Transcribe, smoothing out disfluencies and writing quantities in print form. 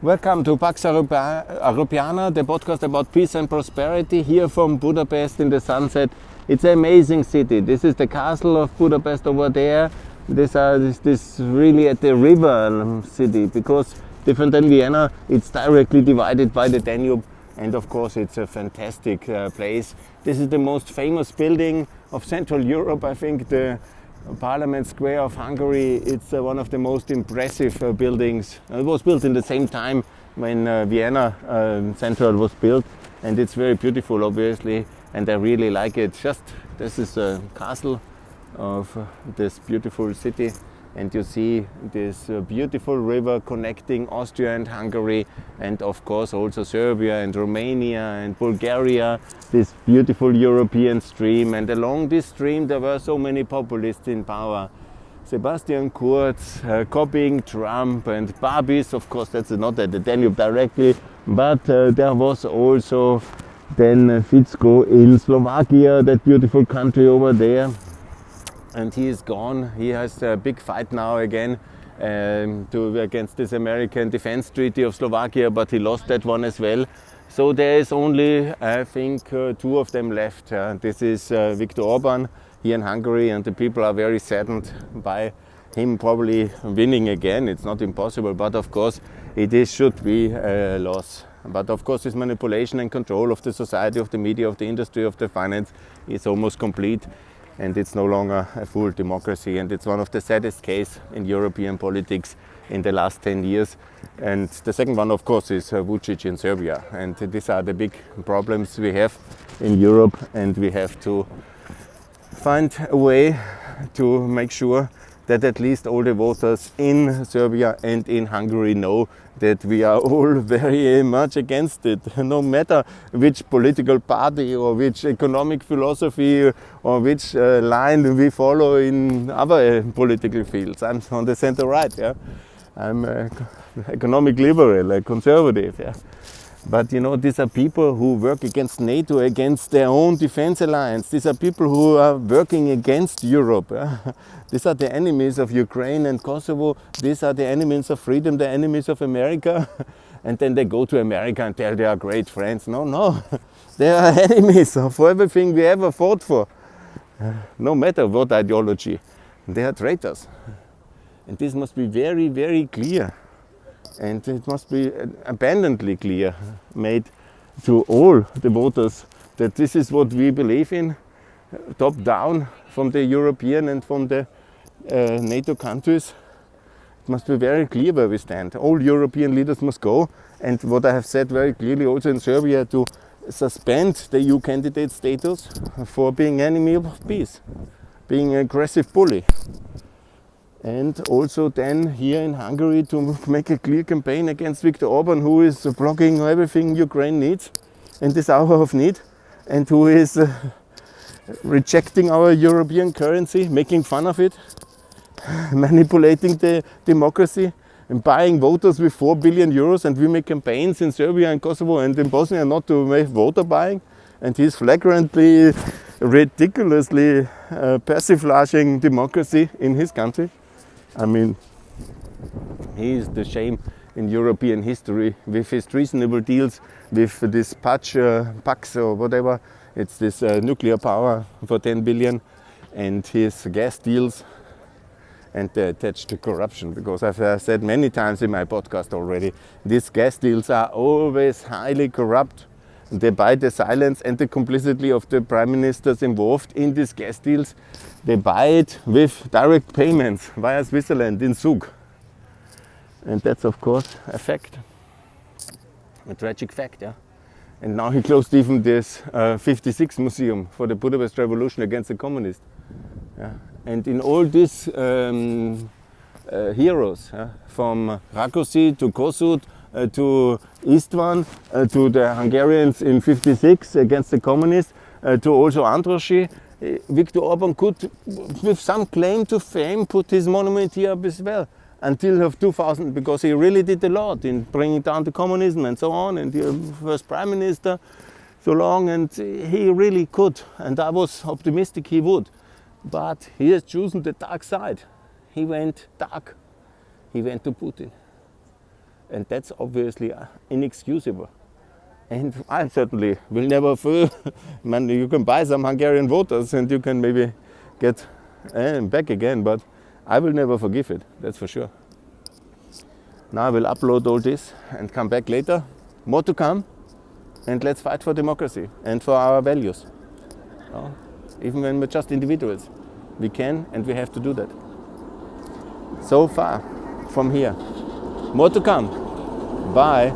Welcome to Pax Europiana, the podcast about peace and prosperity here from Budapest in the sunset. It's an amazing city. This is the castle of Budapest over there. This really at the river city, because different than Vienna, it's directly divided by the Danube, and of course it's a fantastic place. This is the most famous building of Central Europe, I think, the Parliament Square of Hungary. It's one of the most impressive buildings. It was built in the same time when Vienna Central was built, and it's very beautiful, obviously, and I really like it. This is a castle of this beautiful city, and you see this beautiful river connecting Austria and Hungary, and of course also Serbia and Romania and Bulgaria, this beautiful European stream. And along this stream there were so many populists in power. Sebastian Kurz copying Trump, and Babis, of course that's not at the Danube directly, but there was also then Fico in Slovakia, that beautiful country over there. And he is gone. He has a big fight now again against this American Defense Treaty of Slovakia, but he lost that one as well. So there is only, I think, two of them left. This is Viktor Orban here in Hungary, and the people are very saddened by him probably winning again. It's not impossible, but of course should be a loss. But of course this manipulation and control of the society, of the media, of the industry, of the finance is almost complete. And it's no longer a full democracy, and it's one of the saddest cases in European politics in the last 10 years. And the second one, of course, is Vucic in Serbia. And these are the big problems we have in Europe, and we have to find a way to make sure that at least all the voters in Serbia and in Hungary know that we are all very much against it, no matter which political party or which economic philosophy or which line we follow in other political fields. I'm on the center right, yeah. I'm economic liberal, a conservative, yeah. But you know, these are people who work against NATO, against their own defense alliance. These are people who are working against Europe. These are the enemies of Ukraine and Kosovo. These are the enemies of freedom, the enemies of America. And then they go to America and tell they are great friends. No, they are enemies for everything we ever fought for. No matter what ideology, they are traitors. And this must be very, very clear. And it must be abundantly clear, made to all the voters, that this is what we believe in, top down, from the European and from the NATO countries. It must be very clear where we stand. All European leaders must go, and what I have said very clearly also in Serbia, to suspend the EU candidate status for being enemy of peace, being an aggressive bully. And also then here in Hungary to make a clear campaign against Viktor Orban, who is blocking everything Ukraine needs in this hour of need, and who is rejecting our European currency, making fun of it, manipulating the democracy, and buying voters with 4 billion euros. And we make campaigns in Serbia and Kosovo and in Bosnia not to make voter buying. And he's flagrantly, ridiculously persiflaging democracy in his country. I mean, he is the shame in European history with his treasonable deals with this Pax or whatever. It's this nuclear power for 10 billion, and his gas deals, and they're attached to corruption. Because I've said many times in my podcast already, these gas deals are always highly corrupt. They buy the silence and the complicity of the prime ministers involved in these gas deals. They buy it with direct payments via Switzerland in Zug. And that's of course a fact, a tragic fact, yeah. And now he closed even this 56 museum for the Budapest Revolution against the communists. Yeah. And in all these heroes, from Rákosi to Kossuth, to Istvan, to the Hungarians in 56 against the communists, to also Androssy, Viktor Orban could, with some claim to fame, put his monument here up as well until of 2000, because he really did a lot in bringing down the communism and so on, and he was first prime minister so long, and he really could, and I was optimistic he would. But he has chosen the dark side. He went dark. He went to Putin. And that's obviously inexcusable. And I certainly will never feel, man, you can buy some Hungarian voters and you can maybe get back again, but I will never forgive it, that's for sure. Now I will upload all this and come back later. More to come, and let's fight for democracy and for our values. Even when we're just individuals, we can and we have to do that. So far from here. More to come. Bye.